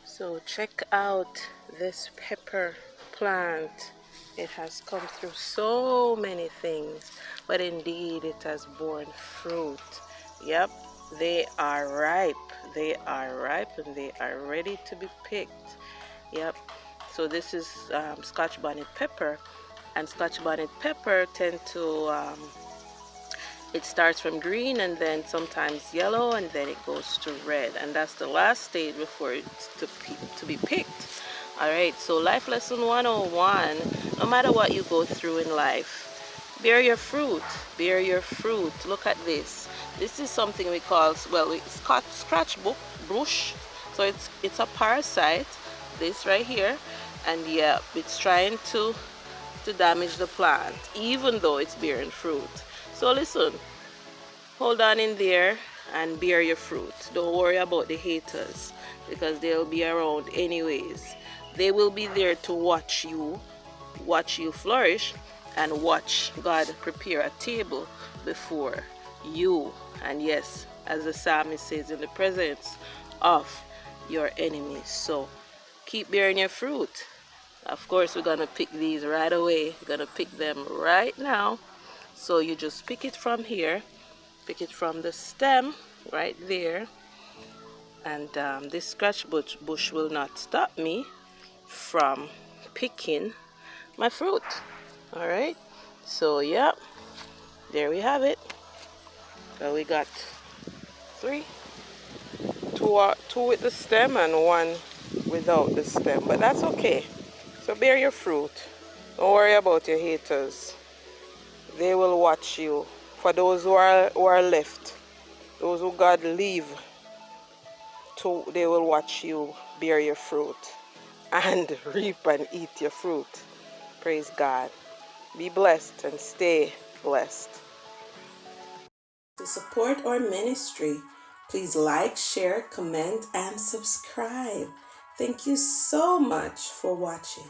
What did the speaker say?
So check out this pepper plant. It has come through so many things, but indeed it has borne fruit. Yep, they are ripe. They are ripe and they are ready to be picked. Yep. So this is Scotch Bonnet pepper, and Scotch Bonnet pepper tend to it starts from green and then sometimes yellow and then it goes to red, and that's the last stage before it's to be picked. All right, so life lesson 101: no matter what you go through in life, bear your fruit. Bear your fruit. Look at this. This is something we call, well, it's scratch bush. So it's a parasite, this right here, and yeah, it's trying to damage the plant even though it's bearing fruit. So listen, hold on in there and bear your fruit. Don't worry about the haters because they'll be around anyways. They will be there to watch you flourish and watch God prepare a table before you. And yes, as the psalmist says, in the presence of your enemies. So keep bearing your fruit. Of course, we're gonna pick these right away. We're gonna pick them right now. So you just pick it from here, pick it from the stem right there, and this scratch bush will not stop me from picking my fruit. All right, so yeah, there we have it. So we got two with the stem and one without the stem, but that's okay. So bear your fruit. Don't worry about your haters. They will watch you. For those who are left, those who God leave to, they will watch you bear your fruit and reap and eat your fruit. Praise God. Be blessed and stay blessed. To support our ministry, please like, share, comment, and subscribe. Thank you so much for watching.